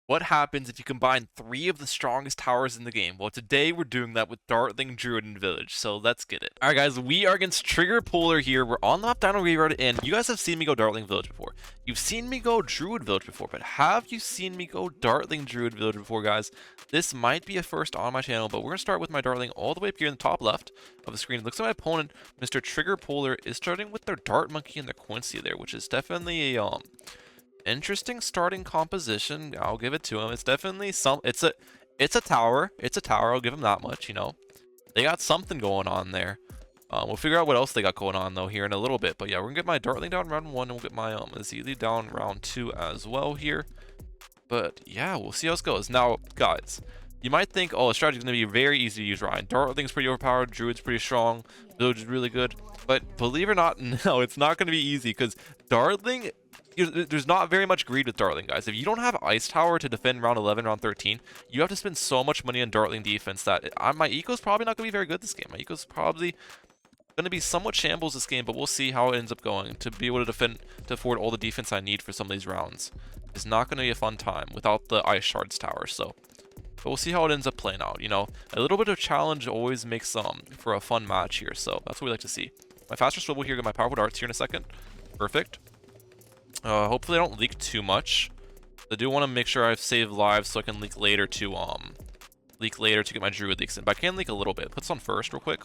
What happens if you combine 3 of the strongest towers in the game? Well, today we're doing that with Dartling, Druid, and Village, so let's get it. Alright guys, we are against Trigger Polar here. We're on the map Dino Graveyard, and you guys have seen me go Dartling Village before. You've seen me go Druid Village before, but have you seen me go Dartling Druid Village before, guys? This might be a first on my channel, but we're going to start with my Dartling all the way up here in the top left of the screen. It looks like my opponent, Mr. Trigger Polar, is starting with their Dart Monkey and their Quincy there, which is definitely a, interesting starting composition. I'll give it to him. It's definitely it's a tower. It's a tower. I'll give him that much, you know. They got something going on there. We'll figure out what else they got going on though here in a little bit. But yeah, we're gonna get my Dartling down round 1, and we'll get my Azili down round 2 as well here. But yeah, we'll see how this goes. Now, guys, you might think, oh, the strategy is gonna be very easy to use, Ryan. Dartling's pretty overpowered, Druid's pretty strong, Village is really good. But believe it or not, no, it's not gonna be easy because Dartling, there's not very much greed with Dartling, guys. If you don't have Ice Tower to defend round 11, round 13, you have to spend so much money on Dartling defense that my eco's probably not going to be very good this game. My eco's probably going to be somewhat shambles this game, but we'll see how it ends up going. To be able to defend, to afford all the defense I need for some of these rounds is not going to be a fun time without the Ice Shards Tower, so. But we'll see how it ends up playing out, you know. A little bit of challenge always makes for a fun match here, so that's what we like to see. My faster swivel here, get my powerful darts here in a second. Perfect. Hopefully I don't leak too much. I do want to make sure I've saved lives so I can leak later to get my Druid leaks in. But I can leak a little bit. Put this on first real quick.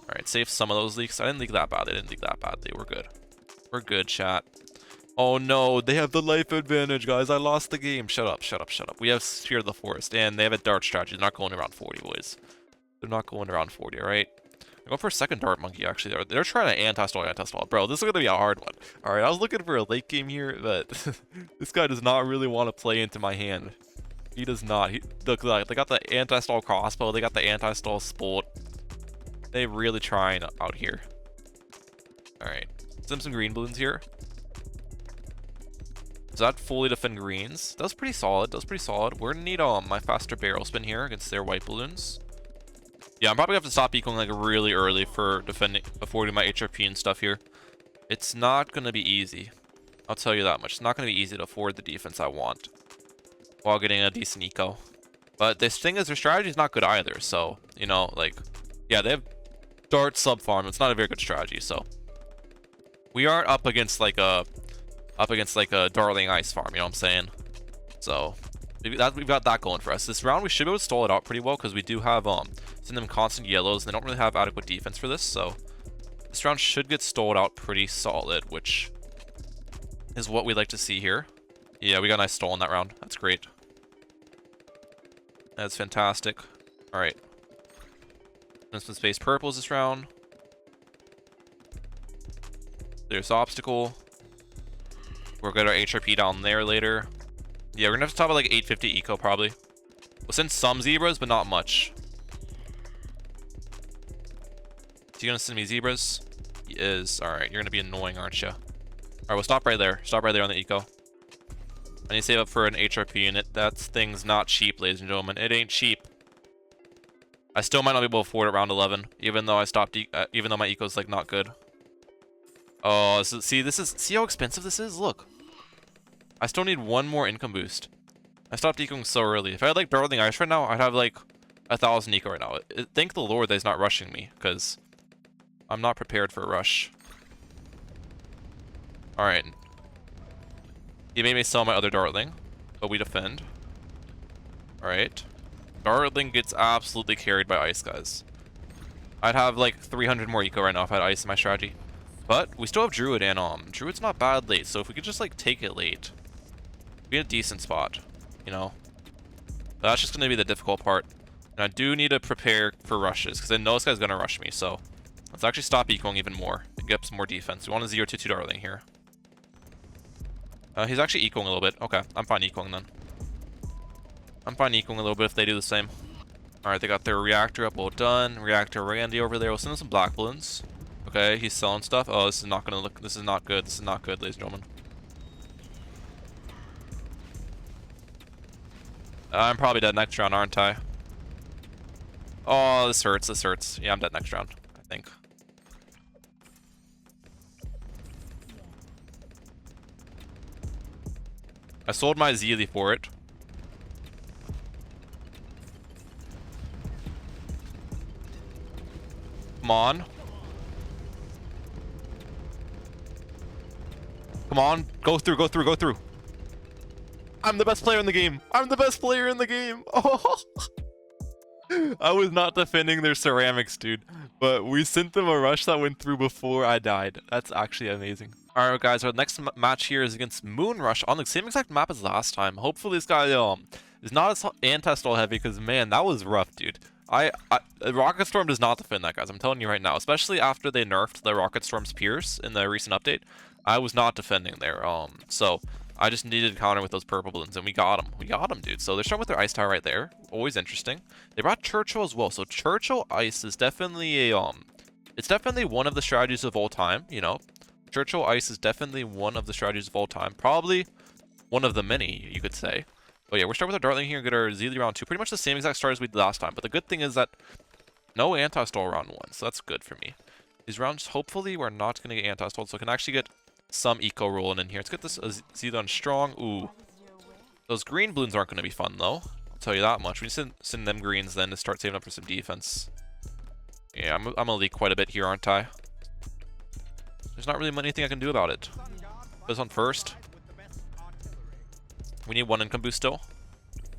Alright, save some of those leaks. I didn't leak that bad. They didn't leak that badly. We're good. We're good, chat. Oh no, they have the life advantage, guys. I lost the game. Shut up, shut up, shut up. We have Sphere of the Forest, and they have a dart strategy. They're not going around 40, boys. They're not going around 40, alright? I'm going for a second Dart Monkey, actually. They're trying to anti-stall. Bro, this is going to be a hard one. Alright, I was looking for a late game here, but this guy does not really want to play into my hand. He does not. Look, they got the anti-stall crossbow. They got the anti-stall sport. They really trying out here. Alright. Some green balloons here. Does that fully defend greens? That was pretty solid. That was pretty solid. We're going to need my faster barrel spin here against their white balloons. Yeah, I'm probably gonna have to stop ecoing like really early for affording my HRP and stuff here. It's not gonna be easy. I'll tell you that much. It's not gonna be easy to afford the defense I want while getting a decent eco. But this thing is, their strategy is not good either. So, you know, like, yeah, they have Dart sub farm. It's not a very good strategy. So we aren't up against like a Dartling Ice farm. You know what I'm saying? So we've got that going for us. This round we should be able to stall it out pretty well because we do have send them constant yellows, and they don't really have adequate defense for this, so this round should get stalled out pretty solid, which is what we like to see here. Yeah, we got a nice stall in that round. That's great. That's fantastic. Alright. Instant space purples this round. There's obstacle. We'll get our HRP down there later. Yeah, we're gonna have to top at like 850 eco probably. We'll send some zebras, but not much. Is he gonna send me zebras? He is. Alright, you're gonna be annoying, aren't you? Alright, we'll stop right there. Stop right there on the eco. I need to save up for an HRP, and that thing's not cheap, ladies and gentlemen. It ain't cheap. I still might not be able to afford it round 11, even though I stopped. Even though my eco's like not good. Oh, see how expensive this is. Look, I still need one more income boost. I stopped ecoing so early. If I had like Dartling Ice right now, I'd have like 1,000 eco right now. Thank the Lord that he's not rushing me, because I'm not prepared for a rush. Alright. He made me sell my other Dartling, but we defend. Alright. Dartling gets absolutely carried by Ice, guys. I'd have like 300 more eco right now if I had Ice in my strategy. But we still have Druid, and Druid's not bad late, so if we could just like take it late, be in a decent spot, you know. But that's just going to be the difficult part. And I do need to prepare for rushes, because I know this guy's going to rush me, so let's actually stop ecoing even more and get up some more defense. We want a 0-2 Dartling here. He's actually ecoing a little bit. Okay, I'm fine ecoing then. I'm fine ecoing a little bit if they do the same. Alright, they got their reactor up, well done. Reactor Randy over there. We'll send him some black balloons. Okay, he's selling stuff. Oh, this is not gonna look. This is not good. This is not good, ladies and gentlemen. I'm probably dead next round, aren't I? Oh, this hurts. This hurts. Yeah, I'm dead next round, I think. I sold my Zealy for it. Come on. Come on. Go through, go through, go through. I'm the best player in the game. I'm the best player in the game. Oh. I was not defending their ceramics, dude. But we sent them a rush that went through before I died. That's actually amazing. Alright, guys. Our next match here is against Moonrush on the same exact map as last time. Hopefully this guy is not as anti-stall heavy, because, man, that was rough, dude. Rocket Storm does not defend that, guys. I'm telling you right now. Especially after they nerfed the Rocket Storm's Pierce in the recent update. I was not defending there. So I just needed to counter with those purple balloons, and we got them. We got them, dude. So they're starting with their Ice Tower right there. Always interesting. They brought Churchill as well. So Churchill Ice is definitely a it's definitely one of the strategies of all time. You know, Churchill Ice is definitely one of the strategies of all time. Probably one of the many, you could say. But yeah, we're starting with our Dartling here and get our Zealy round 2. Pretty much the same exact start as we did last time. But the good thing is that no anti-stall round 1, so that's good for me. These rounds, hopefully, we're not going to get anti-stalled, so I can actually get some eco rolling in here. Let's get this Zealy on strong. Ooh. Those green balloons aren't going to be fun, though. I'll tell you that much. We need to send them greens then to start saving up for some defense. Yeah, I'm going to leak quite a bit here, aren't I? There's not really anything I can do about it. This on first. We need 1 income boost still.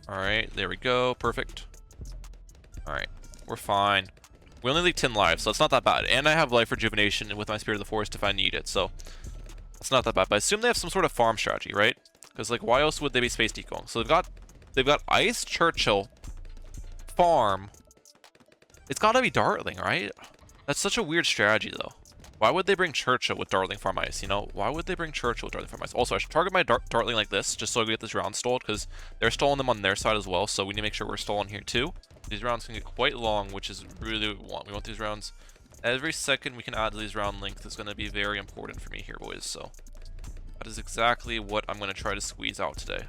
Alright, there we go. Perfect. Alright, we're fine. We only leak 10 lives, so it's not that bad. And I have life rejuvenation with my Spirit of the Forest if I need it, so it's not that bad. But I assume they have some sort of farm strategy, right? Because, like, why else would they be space decoing? So they've got Ice, Churchill, farm. It's gotta be Dartling, right? That's such a weird strategy, though. Why would they bring Churchill with Dartling Farm Ice, you know? Why would they bring Churchill with Dartling Farm Ice? Also, I should target my Dartling like this, just so I can get this round stalled, because they're stalling them on their side as well, so we need to make sure we're stalling here too. These rounds can get quite long, which is really what we want. We want these rounds. Every second we can add to these round length is going to be very important for me here, boys, so that is exactly what I'm going to try to squeeze out today.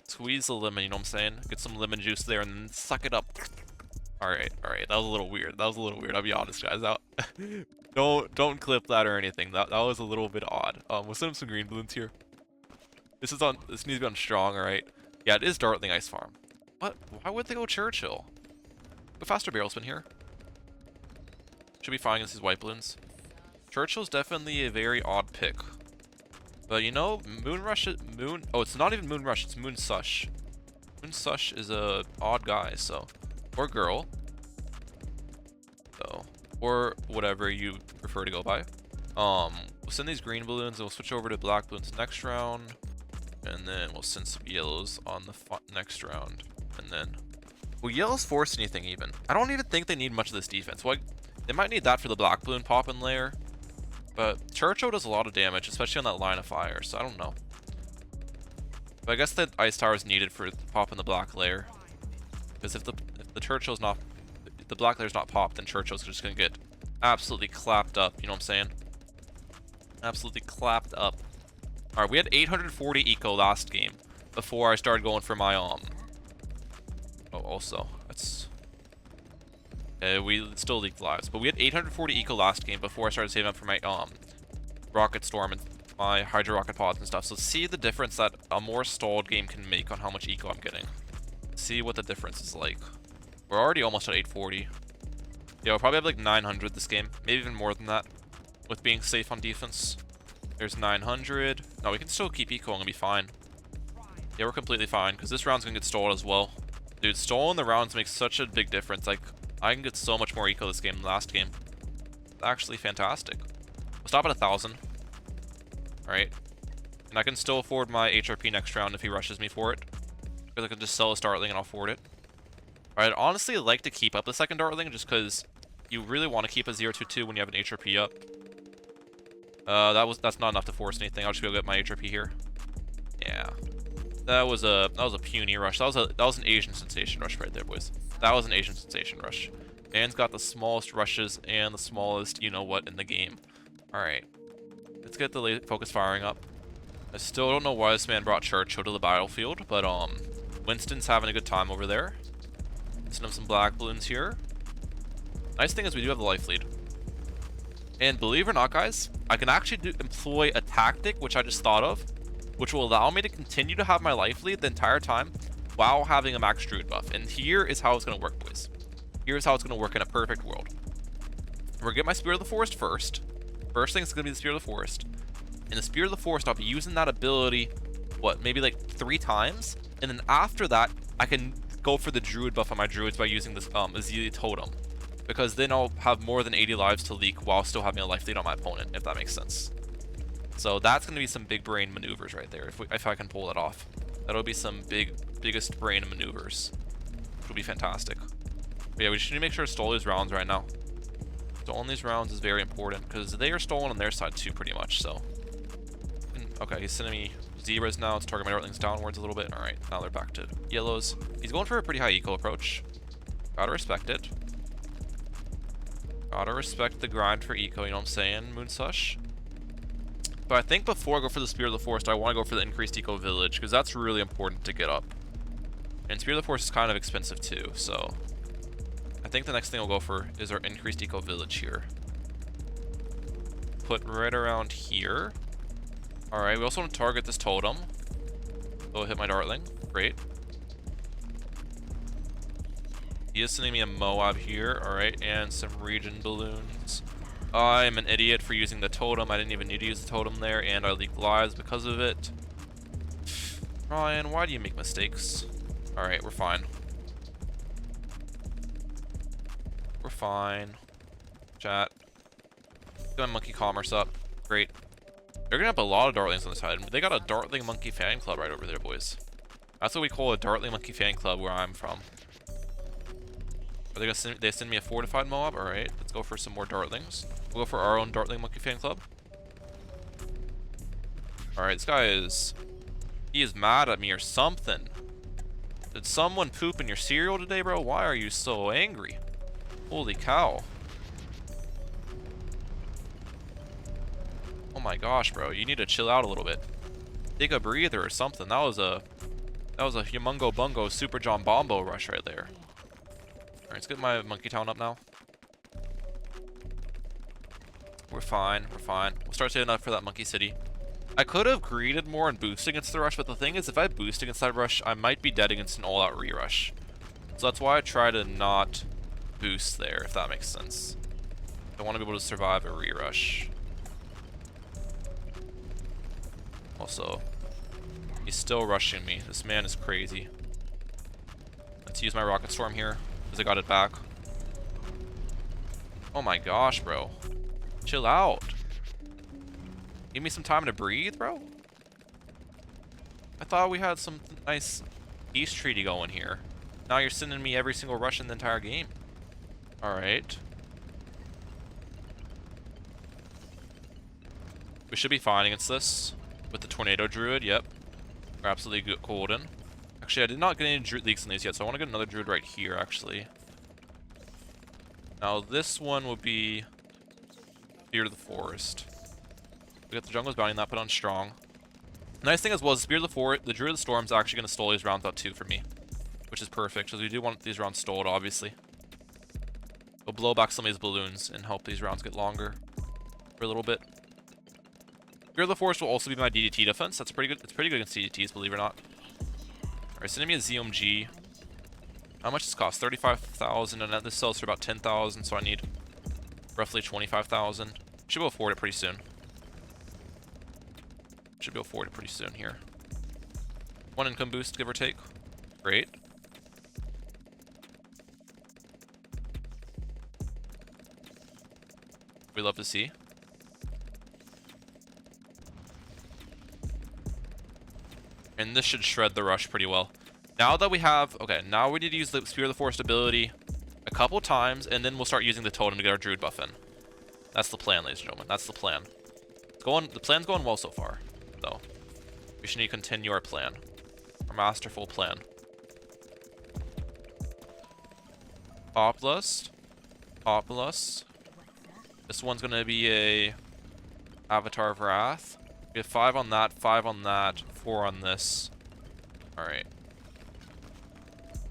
Squeeze the lemon, you know what I'm saying? Get some lemon juice there and then suck it up. Alright, alright, that was a little weird. That was a little weird, I'll be honest, guys. Don't clip that or anything. That was a little bit odd. We'll send him some green balloons here. This needs to be on strong, alright. Yeah, it is Dartling Ice Farm. What? Why would they go Churchill? Go faster barrel spin here. Should be fine against these white balloons. Churchill's definitely a very odd pick. But you know, oh, it's not even Moonrush, it's Moonsush. Moonsush is a odd guy, so, or girl. So, or whatever you prefer to go by. We'll send these green balloons and we'll switch over to black balloons next round. And then we'll send some yellows on the next round. And then, will yellows force anything even? I don't even think they need much of this defense. Well, they might need that for the black balloon pop-in layer. But Churchill does a lot of damage, especially on that line of fire, so I don't know. But I guess the ice tower is needed for popping the black layer. Because if the Churchill's not, if the black layer's not popped, then Churchill's just gonna get absolutely clapped up, you know what I'm saying? Absolutely clapped up. Alright, we had 840 eco last game before I started going for my oh, also that's we still leaked lives, but we had 840 eco last game before I started saving up for my rocket storm and my hydro rocket pods and stuff. So see the difference that a more stalled game can make on how much eco I'm getting. See what the difference is like. We're already almost at 840. Yeah, we'll probably have like 900 this game, maybe even more than that, with being safe on defense. There's 900. No, we can still keep ecoing and be fine. Yeah, we're completely fine, because this round's gonna get stalled as well. Dude, stalling the rounds makes such a big difference. Like, I can get so much more eco this game than last game. It's actually fantastic. We'll stop at 1,000. Alright. And I can still afford my HRP next round if he rushes me for it. Because I can just sell a Dartling and I'll afford it. Alright, I'd honestly like to keep up the second Dartling just because you really want to keep a 0-2-2 when you have an HRP up. That's not enough to force anything. I'll just go get my HRP here. Yeah. That was a puny rush. That was an Asian sensation rush right there, boys. That was an Asian sensation rush. Man's got the smallest rushes and the smallest you-know-what in the game. Alright. Let's get the focus firing up. I still don't know why this man brought Churchill to the battlefield, but Winston's having a good time over there. Send him some black balloons here. Nice thing is we do have the life lead. And believe it or not, guys, I can actually employ a tactic, which I just thought of. which will allow me to continue to have my life lead the entire time while having a max druid buff. And here is how it's going to work, boys. Here's how it's going to work in a perfect world. We're going to get my Spirit of the Forest first. First thing is going to be the Spirit of the Forest. In the Spirit of the Forest, I'll be using that ability, what, maybe like 3 times? And then after that, I can go for the druid buff on my druids by using this Azalea Totem. Because then I'll have more than 80 lives to leak while still having a life lead on my opponent, if that makes sense. So that's going to be some big brain maneuvers right there, if I can pull that off. That'll be some biggest brain maneuvers, which will be fantastic. But yeah, we just need to make sure to stall these rounds right now. Stalling these rounds is very important, because they are stolen on their side too, pretty much, so. Okay, he's sending me zebras now to target my dartlings downwards a little bit. Alright, now they're back to yellows. He's going for a pretty high eco approach. Gotta respect it. Gotta respect the grind for eco, you know what I'm saying, Moonsush? But I think before I go for the Spirit of the Forest, I want to go for the increased eco village, because that's really important to get up. And Spirit of the Forest is kind of expensive too, so I think the next thing I'll go for is our increased eco village here. Put right around here. Alright, we also want to target this totem. So I'll hit my dartling. Great. He is sending me a Moab here. Alright, and some region balloons. I'm an idiot for using the totem. I didn't even need to use the totem there, and I leaked lives because of it. Ryan, why do you make mistakes? Alright, we're fine. We're fine. Chat. Get my monkey commerce up. Great. They're gonna have a lot of dartlings on the side. They got a dartling monkey fan club right over there, boys. That's what we call a dartling monkey fan club where I'm from. Are they gonna they send me a fortified Moab? Alright, let's go for some more dartlings. We'll go for our own dartling monkey fan club. Alright, this guy is... he is mad at me or something. Did someone poop in your cereal today, bro? Why are you so angry? Holy cow. Oh my gosh, bro. You need to chill out a little bit. Take a breather or something. That was a humongo bungo super John Bombo rush right there. Alright, let's get my monkey town up now. We're fine. We're fine. We'll start saving up for that monkey city. I could have greeded more and boosted against the rush, but the thing is, if I boost against that rush, I might be dead against an all-out re-rush. So that's why I try to not boost there, if that makes sense. I want to be able to survive a re-rush. Also, he's still rushing me. This man is crazy. Let's use my rocket storm here, because I got it back. Oh my gosh, bro. Chill out. Give me some time to breathe, bro. I thought we had some nice peace treaty going here. Now you're sending me every single rush in the entire game. Alright. We should be fine against this. With the Tornado Druid, yep. We're absolutely golden. Actually, I did not get any Druid leaks in these yet, so I want to get another Druid right here, actually. Now, this one will be Spirit of the Forest. We got the Jungle's Bounty, and that put on strong. The nice thing as well is Spirit of the Forest, the Druid of the Storm is actually going to stall these rounds out too for me. Which is perfect, because we do want these rounds stalled, obviously. We'll blow back some of these balloons and help these rounds get longer for a little bit. Spirit of the Forest will also be my DDT defense. That's pretty good. It's pretty good against DDTs, believe it or not. Alright, sending me a ZMG. How much does this cost? 35,000, and this sells for about 10,000, so I need roughly 25,000. Should be able to afford it pretty soon. Should be able to afford it pretty soon here. 1 income boost, give or take. Great. We love to see. And this should shred the rush pretty well. Now that we have... okay, now we need to use the Spirit of the Forest ability a couple times, and then we'll start using the totem to get our Druid buff in. That's the plan, ladies and gentlemen. That's the plan. The plan's going well so far, though. We should need to continue our plan. Our masterful plan. Populus. Populus. This one's going to be a Avatar of Wrath. We have 5 on that, 5 on that, 4 on this. Alright.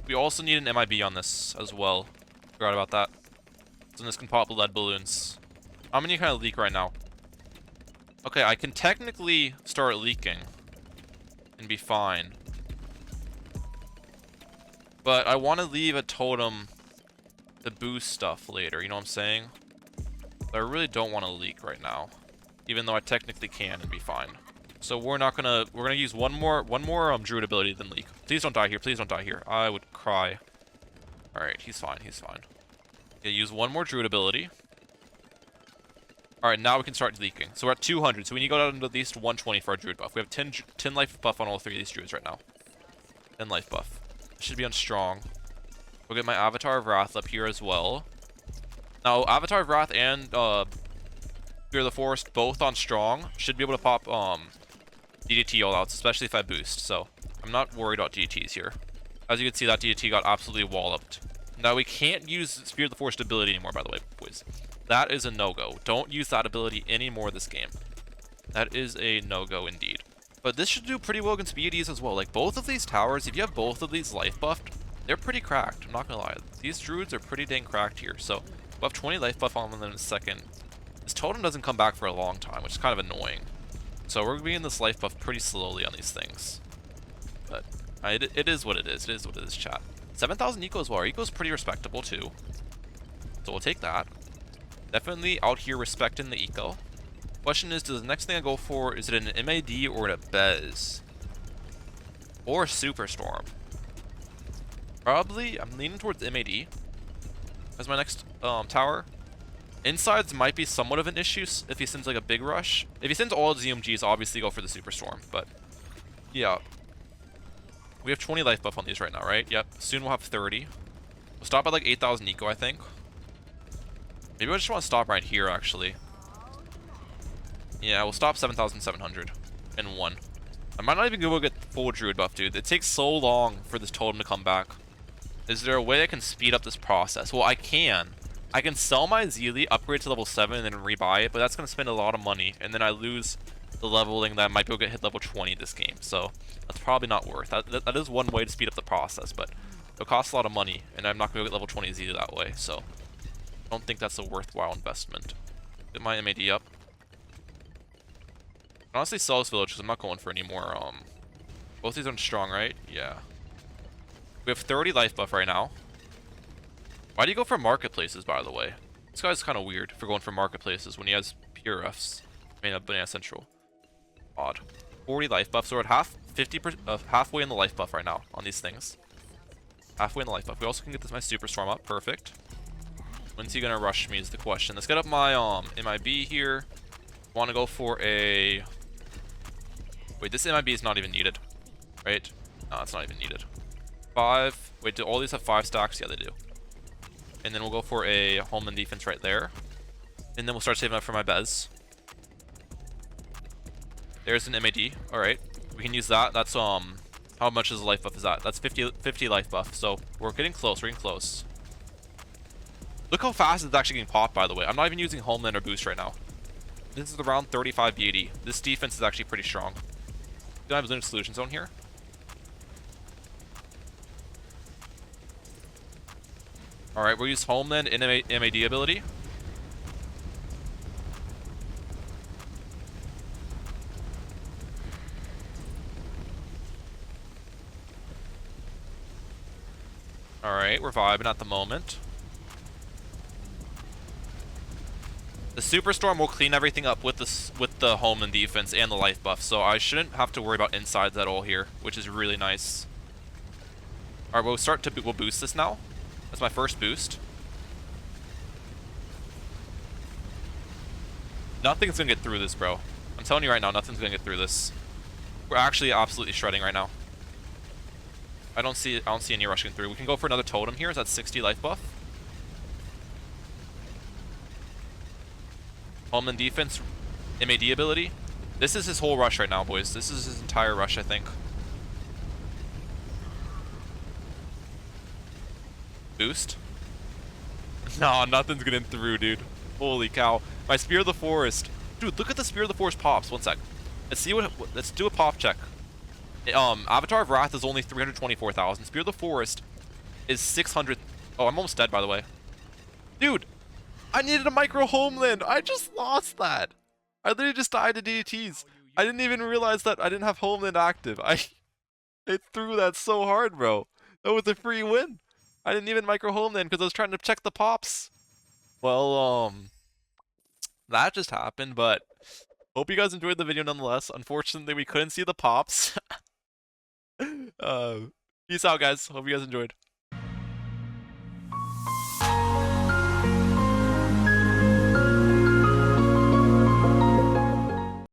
We also need an MIB on this as well. Forgot about that. So this can pop lead balloons. How many kind of leak right now? Okay, I can technically start leaking. and be fine. But I want to leave a totem to boost stuff later, you know what I'm saying? But I really don't want to leak right now, even though I technically can and be fine. So we're gonna use one more druid ability than leak. Please don't die here, please don't die here. I would cry. Alright, he's fine, he's fine. Yeah, use one more druid ability. Alright, now we can start leaking. So we're at 200, so we need to go down to at least 120 for our druid buff. We have 10 life buff on all 3 of these druids right now. 10 life buff. Should be on strong. We'll get my Avatar of Wrath up here as well. Now, Avatar of Wrath and Fear of the Forest, both on strong, should be able to pop DDT all outs, especially if I boost. So I'm not worried about DDTs here. As you can see, that DDT got absolutely walloped. Now, we can't use Spear of the Forest ability anymore, by the way, boys. That is a no-go. Don't use that ability anymore this game. That is a no-go indeed. But this should do pretty well against BDs as well. Like, both of these towers, if you have both of these life buffed, they're pretty cracked. I'm not gonna lie. These druids are pretty dang cracked here. So we'll have 20 life buff on them in a second. This totem doesn't come back for a long time, which is kind of annoying. So we're getting this life buff pretty slowly on these things. But it is what it is. It is what it is, chat. 7,000 eco as well. Our eco is pretty respectable too. So we'll take that. Definitely out here respecting the eco. Question is, does the next thing I go for, is it an MAD or a Bez? Or Superstorm? Probably, I'm leaning towards MAD as my next tower. Insides might be somewhat of an issue if he sends like a big rush. If he sends all ZMGs, obviously go for the Superstorm, but yeah. We have 20 life buff on these right now, right? Yep, soon we'll have 30. We'll stop at like 8,000 eco, I think. Maybe I just want to stop right here, actually. Yeah, we'll stop 7,700 and 1. I might not even go get full druid buff, dude. It takes so long for this totem to come back. Is there a way I can speed up this process? Well, I can. I can sell my Zealy, upgrade to level 7, and then rebuy it, but that's going to spend a lot of money, and then I lose the leveling that I might be able to get hit level 20 this game, so that's probably not worth. That is one way to speed up the process, but it'll cost a lot of money, and I'm not going to get level 20 Zealy that way, so I don't think that's a worthwhile investment. Get my MAD up. Honestly, sell this village because I'm not going for any more. Both these are strong, right? Yeah. We have 30 life buff right now. Why do you go for marketplaces, by the way? This guy's kind of weird for going for marketplaces when he has pure Fs. I mean, Banana Central. Odd. 40 life buff, so we're at halfway in the life buff right now on these things. Halfway in the life buff. We also can get this my Superstorm up. Perfect. When's he gonna rush me is the question. Let's get up my MIB here. Want to go for a... Wait, this MIB is not even needed, right? No, it's not even needed. 5. Wait, do all these have 5 stacks? Yeah, they do. And then we'll go for a Homeland Defense right there. And then we'll start saving up for my Bez. There's an MAD. Alright. We can use that. That's, how much is the life buff is that? That's 50 life buff. So, we're getting close. We're getting close. Look how fast it's actually getting popped, by the way. I'm not even using Homeland or Boost right now. This is around 35 BAD. This defense is actually pretty strong. Do I have a limited solution zone here? Alright, we'll use Homeland and MAD ability. Alright, we're vibing at the moment. The Superstorm will clean everything up with the Homeland defense and the life buff, so I shouldn't have to worry about insides at all here, which is really nice. Alright, we'll boost this now. That's my first boost. Nothing's gonna get through this, bro. I'm telling you right now, nothing's gonna get through this. We're actually absolutely shredding right now. I don't see any rushing through. We can go for another totem here. Is that 60 life buff? Homeland defense, MAD ability. This is his whole rush right now, boys. This is his entire rush, I think. Boost. Nah, nothing's getting through, dude. Holy cow. My Spear of the Forest. Dude, look at the Spear of the Forest pops. One sec. Let's do a pop check. Avatar of Wrath is only 324,000. Spear of the Forest is 600. Oh, I'm almost dead, by the way. Dude, I needed a micro Homeland. I just lost that. I literally just died to DDTs. I didn't even realize that I didn't have homeland active. I threw that so hard, bro. That was a free win. I didn't even micro homeland because I was trying to check the pops. Well, that just happened, but hope you guys enjoyed the video nonetheless. Unfortunately, we couldn't see the pops. Peace out, guys. Hope you guys enjoyed.